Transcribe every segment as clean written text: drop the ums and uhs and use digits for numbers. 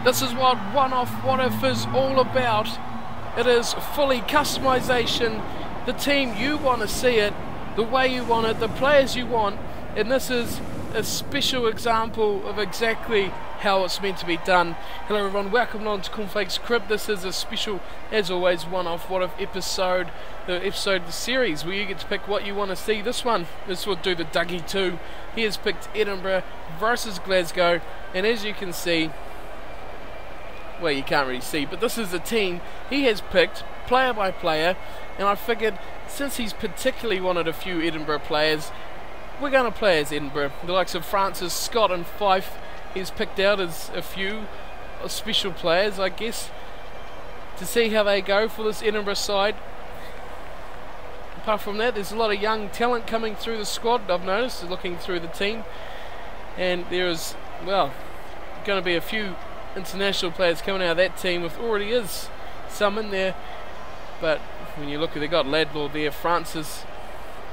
This is what One Off What If is all about. It is fully customization, the team you want to see it, the way you want it, the players you want, and this is a special example of exactly how it's meant to be done. Hello everyone, welcome along to Cornflake's Crib. This is a special, as always, One Off What If episode, the series where you get to pick what you want to see. This will do the Dougie 2. He has picked Edinburgh versus Glasgow, and as you can see, well, you can't really see, but this is the team he has picked, player by player, and I figured since he's particularly wanted a few Edinburgh players, we're going to play as Edinburgh. The likes of Francis, Scott and Fife he's picked out as a few special players, I guess, to see how they go for this Edinburgh side. Apart from that, there's a lot of young talent coming through the squad, I've noticed, looking through the team, and there is, well, going to be a few international players coming out of that team, with already is some in there, but when you look at, they got Laidlaw there, Francis,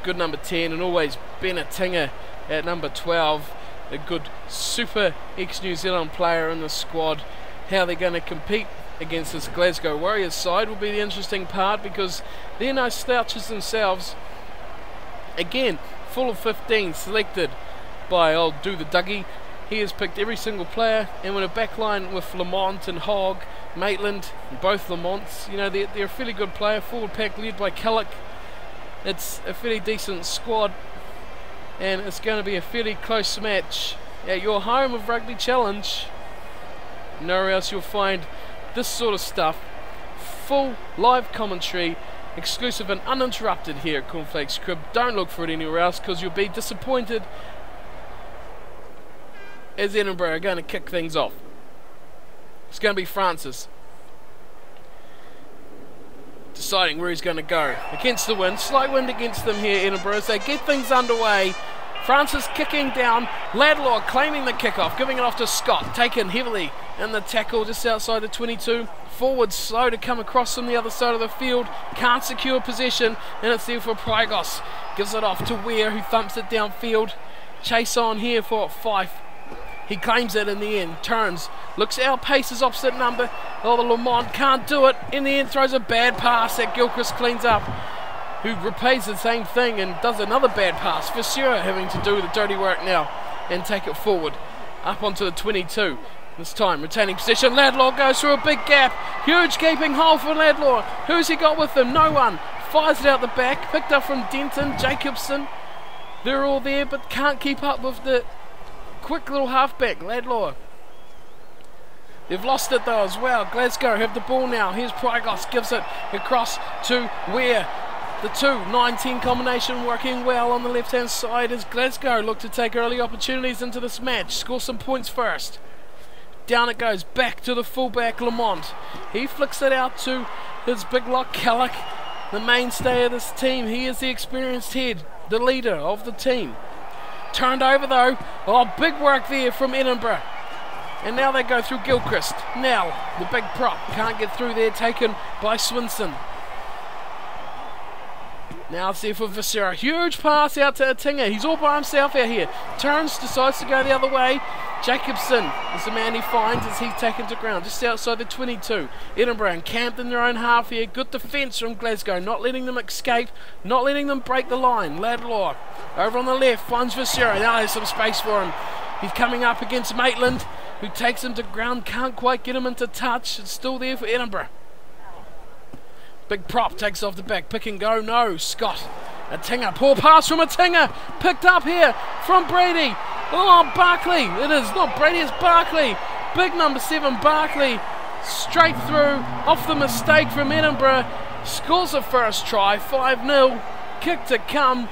good number 10, and always Benatinga at number 12, a good super ex-New Zealand player in the squad. How they're going to compete against this Glasgow Warriors side will be the interesting part, because they're no slouches themselves. Again, full of 15 selected by old Do the Dougie. He has picked every single player, and with a backline with Lamont and Hogg, Maitland, both Lamonts, you know, they're a fairly good player. Forward pack led by Kellick. It's a fairly decent squad, and it's going to be a fairly close match at your home of Rugby Challenge. Nowhere else you'll find this sort of stuff. Full live commentary, exclusive and uninterrupted here at Cornflake's Crib. Don't look for it anywhere else, because you'll be disappointed, as Edinburgh are going to kick things off. It's going to be Francis deciding where he's going to go. Against the wind, slight wind against them here, Edinburgh, as they get things underway. Francis kicking down, Laidlaw claiming the kickoff, giving it off to Scott, taken heavily in the tackle just outside the 22. Forward slow to come across from the other side of the field, can't secure possession, and it's there for Prygos. Gives it off to Weir, who thumps it downfield. Chase on here for Fife. He claims it in the end, turns, looks out, paces opposite number. Oh, the Lamont can't do it. In the end, throws a bad pass that Gilchrist cleans up, who repays the same thing and does another bad pass. For sure, having to do the dirty work now and take it forward, up onto the 22. This time, retaining possession. Laidlaw goes through a big gap. Huge gaping hole for Laidlaw. Who's he got with him? No one. Fires it out the back. Picked up from Denton, Jacobson. They're all there, but can't keep up with the quick little halfback, Laidlaw. They've lost it though as well. Glasgow have the ball now. Here's Prygos, gives it across to Weir. The 2-9-10 combination working well on the left hand side as Glasgow look to take early opportunities into this match. Score some points first. Down it goes, back to the fullback Lamont. He flicks it out to his big lock Kellick, the mainstay of this team. He is the experienced head, the leader of the team. Turned over though. Oh, big work there from Edinburgh. And now they go through Gilchrist. Now, the big prop can't get through there, taken by Swinson. Now it's there for Viscera. Huge pass out to Atinga. He's all by himself out here. Turns, decides to go the other way. Jacobson is the man he finds as he's taken to ground just outside the 22. Edinburgh encamped in their own half here. Good defence from Glasgow, not letting them escape, not letting them break the line. Laidlaw over on the left finds Viscera. Now there's some space for him. He's coming up against Maitland, who takes him to ground. Can't quite get him into touch. It's still there for Edinburgh. Big prop takes off the back, pick and go, no, Scott. Atinga, poor pass from Atinga, picked up here from Brady. Oh, Barkley, it is not Brady, it's Barkley. Big number 7, Barkley, straight through, off the mistake from Edinburgh. Scores the first try, 5-0, kick to come.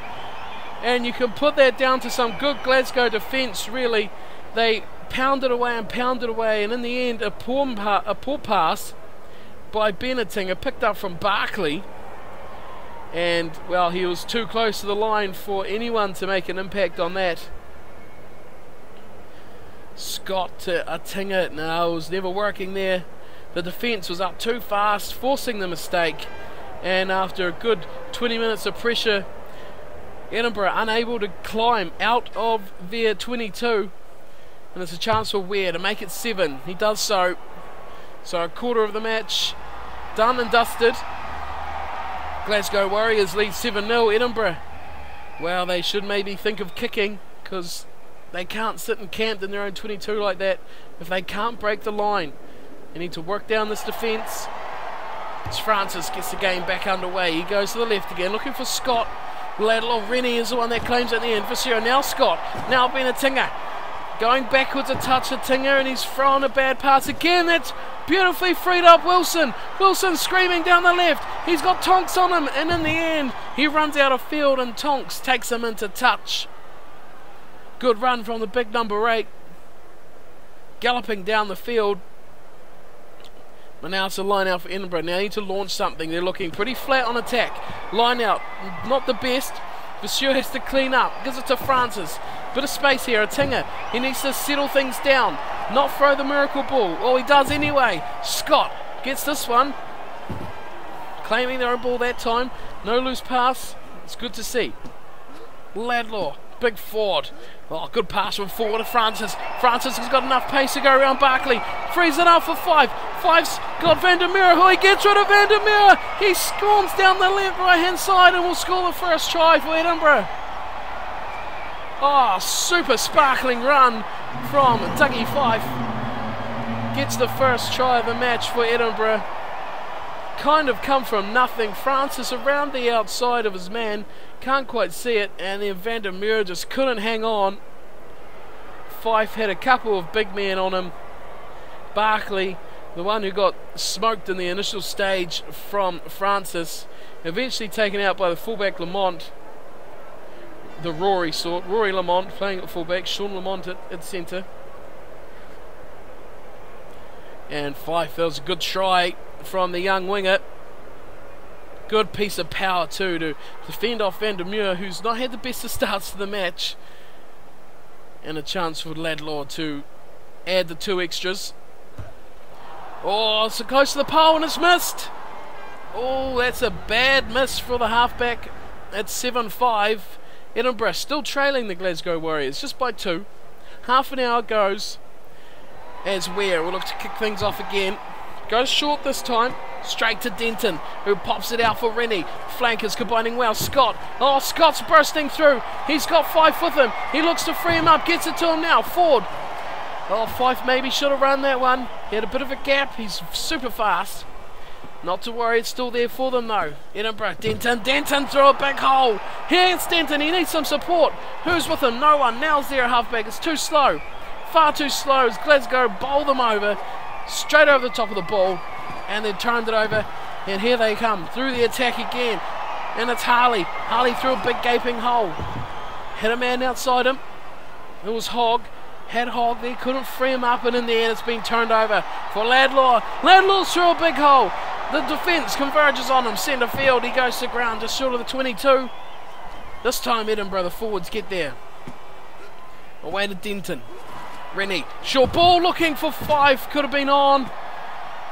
And you can put that down to some good Glasgow defence, really. They pounded away, and in the end, a poor pass by Benatinga, picked up from Barkley, and well, he was too close to the line for anyone to make an impact on that. Scott to Atinga, no, it was never working there. The defence was up too fast, forcing the mistake, and after a good 20 minutes of pressure, Edinburgh unable to climb out of their 22, And it's a chance for Weir to make it 7. He does so. So a quarter of the match done and dusted. Glasgow Warriors lead 7-0. Edinburgh, well, they should maybe think of kicking, because they can't sit and camp in their own 22 like that if they can't break the line. They need to work down this defence. As Francis gets the game back underway, he goes to the left again, looking for Scott. Lateral, Rennie is the one that claims at the end. Viscero, now Scott, now Benatinga. Going backwards a touch of Tinga, and he's thrown a bad pass again. That's beautifully freed up Wilson. Wilson screaming down the left. He's got Tonks on him, and in the end, he runs out of field, and Tonks takes him into touch. Good run from the big number 8. Galloping down the field. But now it's a line out for Edinburgh. Now they need to launch something. They're looking pretty flat on attack. Line out, not the best. Viscero has to clean up. Gives it to Francis. Bit of space here. Tinga. He needs to settle things down. Not throw the miracle ball. Well, he does anyway. Scott gets this one. Claiming their own ball that time. No loose pass. It's good to see. Laidlaw. Big forward. Oh, good pass from forward to Francis. Francis has got enough pace to go around Barkley. Frees it up for 5. 5's got Van der Merwe. Oh, he gets rid of Van der Merwe. He storms down the left right-hand side and will score the first try for Edinburgh. Oh, super sparkling run from Dougie Fife. Gets the first try of the match for Edinburgh. Kind of come from nothing. Francis around the outside of his man. Can't quite see it, and then Van der Merwe just couldn't hang on. Fife had a couple of big men on him. Barkley, the one who got smoked in the initial stage from Francis, eventually taken out by the fullback Lamont. The Rory sort. Rory Lamont playing at fullback, Sean Lamont at centre. And Fife, that was a good try from the young winger. Good piece of power too to defend off Van der Merwe, who's not had the best of starts to the match. And a chance for Laidlaw to add the 2 extras. Oh, so close to the pole and it's missed. Oh, that's a bad miss for the halfback at 7-5. Edinburgh still trailing the Glasgow Warriors just by 2. Half an hour goes as Weir will look to kick things off again. Goes short this time, straight to Denton, who pops it out for Rennie. Flankers combining well. Scott. Oh, Scott's bursting through. He's got Fife with him. He looks to free him up. Gets it to him now. Ford. Oh, Fife maybe should have run that one. He had a bit of a gap. He's super fast. Not to worry, it's still there for them though. Edinburgh. Denton. Denton through a big hole. Here's Denton. He needs some support. Who's with him? No one. Now's their halfback. It's too slow. Far too slow as Glasgow bowl them over. Straight over the top of the ball, and then turned it over, and here they come through the attack again, and it's Harley. Harley through a big gaping hole, hit a man outside him. It was Hogg, had Hogg there, couldn't free him up, and in the end it's been turned over for Laidlaw. Laidlaw's through a big hole. The defence converges on him, centre field. He goes to ground just short of the 22. This time Edinburgh, the forwards get there. Away to Denton. Rennie, short ball looking for Fife, could have been on.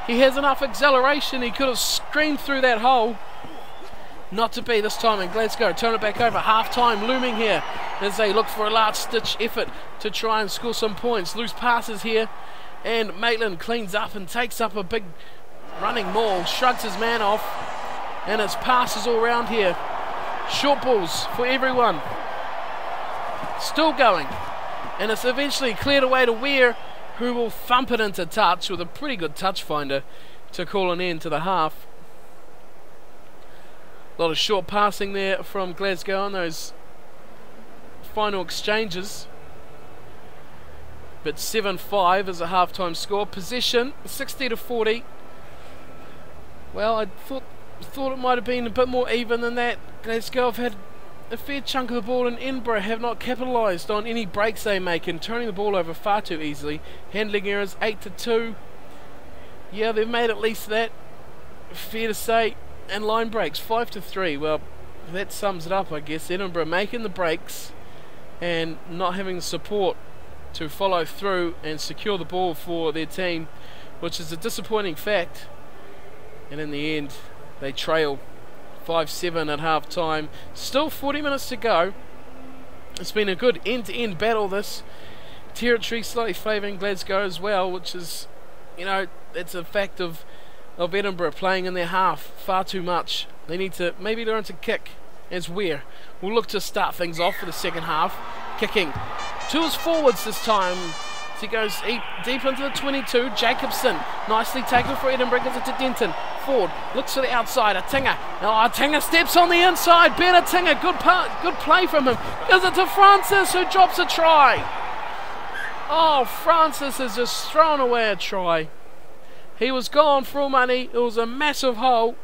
He has enough acceleration, he could have screamed through that hole. Not to be this time, and Glasgow turn it back over. Half time looming here as they look for a last ditch effort to try and score some points. Loose passes here, and Maitland cleans up and takes up a big running maul, shrugs his man off, and it's passes all round here. Short balls for everyone. Still going. And it's eventually cleared away to Weir, who will thump it into touch with a pretty good touch finder to call an end to the half. A lot of short passing there from Glasgow on those final exchanges. But 7-5 is a half-time score. Possession 60-40. Well, I thought it might have been a bit more even than that. Glasgow have had a fair chunk of the ball, and Edinburgh have not capitalised on any breaks they make and turning the ball over far too easily. Handling errors 8-2. Yeah, they've made at least that, fair to say. And line breaks 5-3. Well, that sums it up, I guess. Edinburgh making the breaks and not having the support to follow through and secure the ball for their team, which is a disappointing fact. And in the end, they trail 5-7 at half time. Still 40 minutes to go. It's been a good end-to-end battle, this. territory slightly favouring Glasgow as well, which is, you know, it's a fact of Edinburgh playing in their half far too much. They need to maybe learn to kick as Weir will look to start things off for the second half. Kicking to his forwards this time. As he goes deep into the 22. Jacobson nicely taken for Edinburgh, gives it to Denton. Ford looks to the outside. Atinga. Oh, Atinga steps on the inside. Ben Atinga, good play from him. Gives it to Francis, who drops a try. Oh, Francis has just thrown away a try. He was gone for all money. It was a massive hole.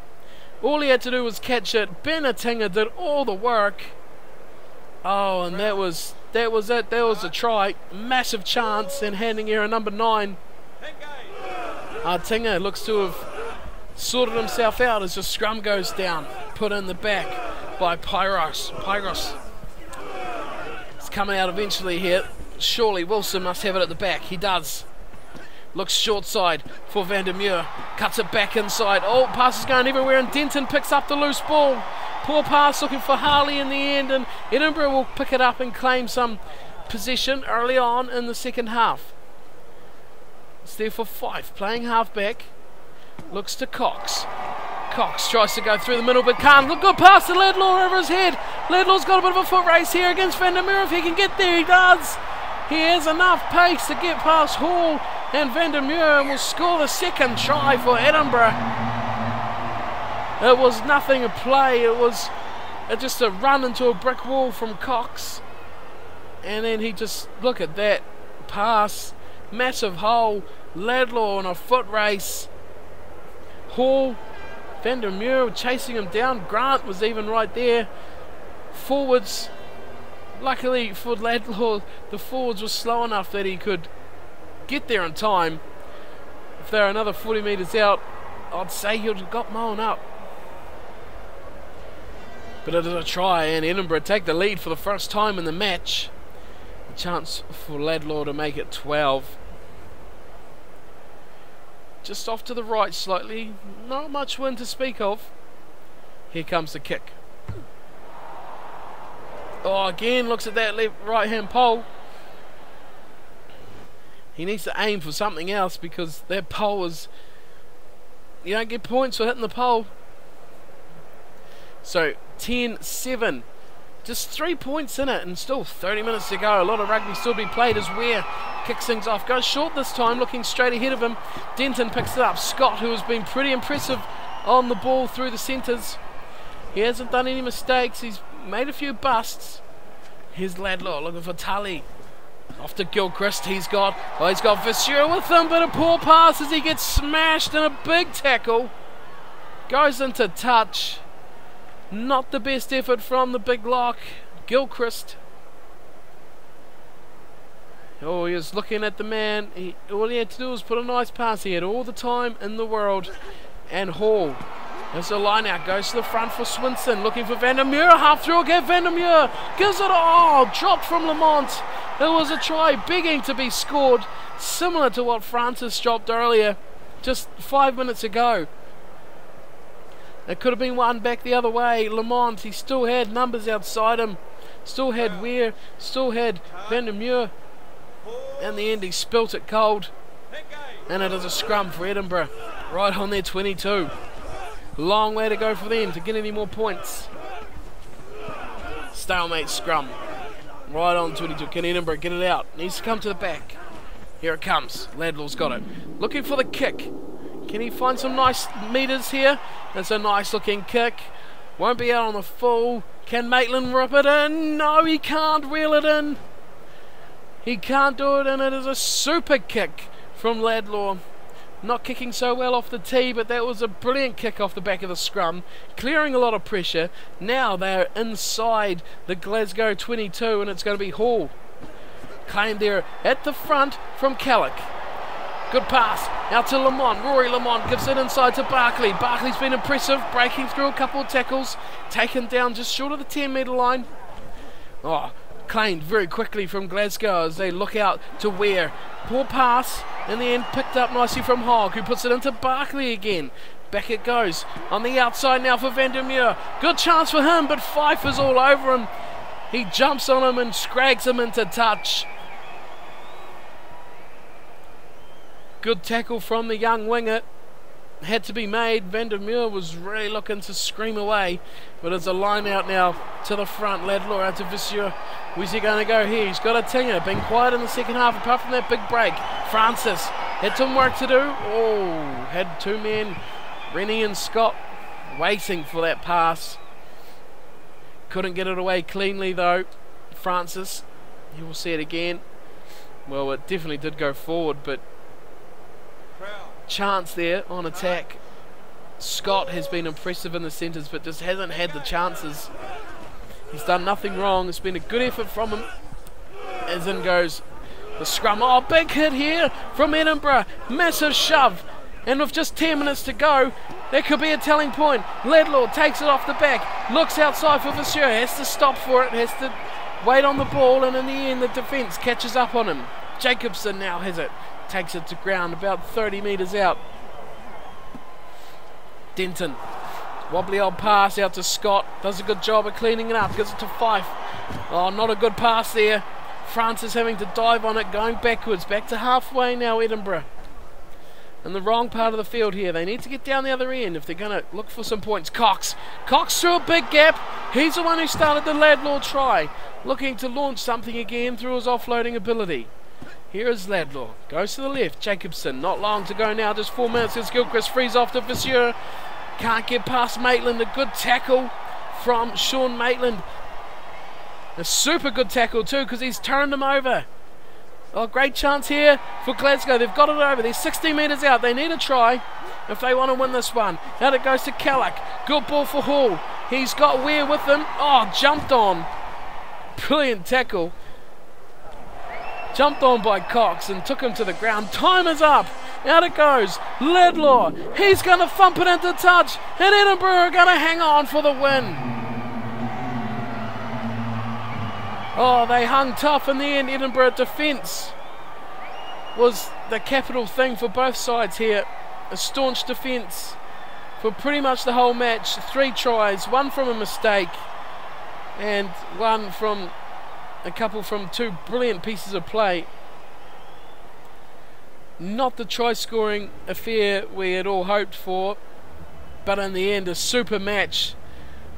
All he had to do was catch it. Ben Atinga did all the work. Oh, and that was it. That was a try. Massive chance, and handing error number 9. Atinga looks to have sorted himself out as the scrum goes down. Put in the back by Pyros. It's coming out eventually here. Surely Wilson must have it at the back. He does. Looks short side for Vandermeer. Cuts it back inside. Oh, pass is going everywhere, and Denton picks up the loose ball. Poor pass looking for Harley in the end, and Edinburgh will pick it up and claim some possession early on in the second half. It's there for Fife, playing half-back. Looks to Cox. Cox tries to go through the middle but can't. Look, good pass to Laidlaw over his head. Laidlaw's got a bit of a foot race here against Vandermeer. If he can get there, he does. He has enough pace to get past Hall, and Vandermeer will score the second try for Edinburgh. It was nothing to play. It was just a run into a brick wall from Cox. And then he just, look at that pass. Massive hole. Laidlaw on a foot race. Hall, Vandermeer chasing him down. Grant was even right there. Forwards. Luckily for Laidlaw, the forwards were slow enough that he could get there in time. If they're another 40 metres out, I'd say he would have got mown up. But it is a try, and Edinburgh take the lead for the first time in the match. A chance for Laidlaw to make it 12. Just off to the right slightly. Not much wind to speak of. Here comes the kick. Oh, again looks at that right hand pole. He needs to aim for something else, because that pole is... You don't get points for hitting the pole. So 10-7, just 3 points in it, and still 30 minutes to go. A lot of rugby still to be played as Weir kicks things off. Goes short this time, looking straight ahead of him. Denton picks it up. Scott, who has been pretty impressive on the ball through the centres. He hasn't done any mistakes. He's made a few busts. Here's Laidlaw looking for Tully. Off to Gilchrist. He's got Vasseur with him, but a poor pass as he gets smashed in a big tackle. Goes into touch. Not the best effort from the big lock, Gilchrist. Oh, he was looking at the man. All he had to do was put a nice pass. He had all the time in the world. And Hall, as the line out, goes to the front for Swinson, looking for Vandermeer. Half through again, Vandermeer gives it. Oh, dropped from Lamont. It was a try begging to be scored, similar to what Francis dropped earlier, just 5 minutes ago. It could have been one back the other way. Lamont, he still had numbers outside him. Still had Weir. Still had Vandermeer. In the end, he spilt it cold. And it is a scrum for Edinburgh. Right on their 22. Long way to go for them to get any more points. Stalemate scrum. Right on 22. Can Edinburgh get it out? Needs to come to the back. Here it comes. Laidlaw's got it. Looking for the kick. Can he find some nice metres here? That's a nice looking kick. Won't be out on the full. Can Maitland rip it in? No, he can't reel it in. He can't do it, and it is a super kick from Laidlaw. Not kicking so well off the tee, but that was a brilliant kick off the back of the scrum, clearing a lot of pressure. Now they're inside the Glasgow 22, and it's going to be Hall. Claimed there at the front from Callick. Good pass out to Lamont. Rory Lamont gives it inside to Barkley. Barkley's been impressive, breaking through a couple of tackles, taken down just short of the 10-metre line. Oh, claimed very quickly from Glasgow as they look out to Weir. Poor pass, in the end picked up nicely from Hogg, who puts it into Barkley again. Back it goes on the outside now for Vandermeer. Good chance for him, but Fife is all over him. He jumps on him and scrags him into touch. Good tackle from the young winger. Had to be made. Van der Merwe was really looking to scream away, but it's a line out now to the front. Laidlaw out to Vasseur. Where's he going to go here? He's got a tinger. Been quiet in the second half apart from that big break. Francis had some work to do. Oh, had two men, Rennie and Scott, waiting for that pass. Couldn't get it away cleanly though. Francis, you will see it again. Well, it definitely did go forward, but chance there on attack. Scott has been impressive in the centres, but just hasn't had the chances. He's done nothing wrong. It's been a good effort from him. As in goes the scrum. Oh, big hit here from Edinburgh. Massive shove. And with just 10 minutes to go, that could be a telling point. Laidlaw takes it off the back. Looks outside for Vasseur. Has to stop for it. Has to wait on the ball. And in the end, the defence catches up on him. Jacobson now has it. Takes it to ground about 30 metres out. Denton. Wobbly old pass out to Scott. Does a good job of cleaning it up. Gives it to Fife. Oh, not a good pass there. Francis having to dive on it. Going backwards. Back to halfway now, Edinburgh. In the wrong part of the field here. They need to get down the other end if they're going to look for some points. Cox. Cox through a big gap. He's the one who started the Laidlaw try. Looking to launch something again through his offloading ability. Here is Laidlaw. Goes to the left. Jacobson. Not long to go now. Just 4 minutes as Gilchrist frees off to Vasseur. Can't get past Maitland. A good tackle from Sean Maitland. A super good tackle too because he's turned him over. Oh, great chance here for Glasgow. They've got it over. They're 60 metres out. They need a try if they want to win this one. Out it goes to Kellock. Good ball for Hall. He's got Weir with him. Oh, jumped on. Brilliant tackle. Jumped on by Cox and took him to the ground. Time is up. Out it goes. Laidlaw. He's going to thump it into touch. And Edinburgh are going to hang on for the win. Oh, they hung tough in the end. Edinburgh defence was the capital thing for both sides here. A staunch defence for pretty much the whole match. 3 tries, 1 from a mistake and 1 from a couple from 2 brilliant pieces of play. Not the try scoring affair we had all hoped for, but in the end a super match,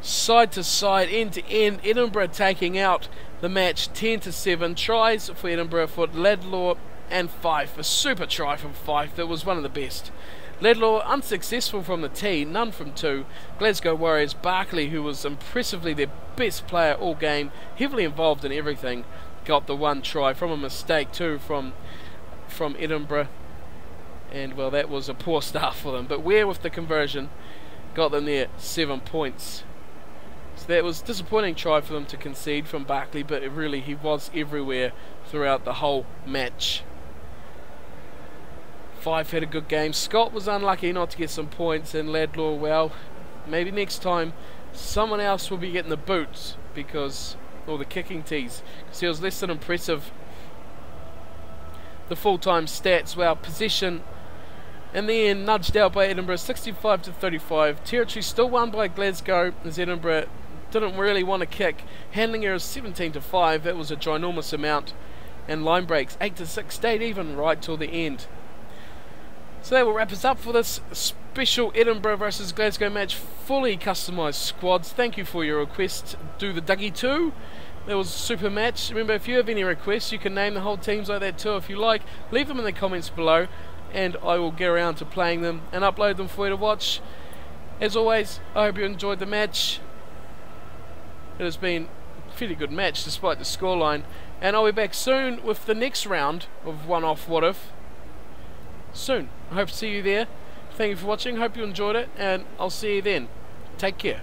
side to side, end to end. Edinburgh taking out the match 10-7. Tries for Edinburgh for Laidlaw and Fife. A super try from Fife that was one of the best. Laidlaw unsuccessful from the tee, none from 2. Glasgow Warriors, Barkley, who was impressively their best player all game, heavily involved in everything, got the 1 try from a mistake too from Edinburgh. And well, that was a poor start for them, but Weir with the conversion got them there 7 points. So that was a disappointing try for them to concede from Barkley, but really he was everywhere throughout the whole match. Fife had a good game. Scott was unlucky not to get some points, and Laidlaw, well, maybe next time someone else will be getting the boots because, or the kicking tees, because he was less than impressive. The full-time stats, well, possession in the end nudged out by Edinburgh 65-35. Territory still won by Glasgow as Edinburgh didn't really want to kick. Handling errors 17-5, that was a ginormous amount, and line breaks 8-6 stayed even right till the end. So that will wrap us up for this special Edinburgh versus Glasgow match. Fully customised squads. Thank you for your request. Do the Dougie too. That was a super match. Remember, if you have any requests, you can name the whole teams like that too if you like. Leave them in the comments below and I will get around to playing them and upload them for you to watch. As always, I hope you enjoyed the match. It has been a pretty good match despite the scoreline. And I'll be back soon with the next round of One Off What If. Soon. I hope to see you there. Thank you for watching. Hope you enjoyed it, and I'll see you then. Take care.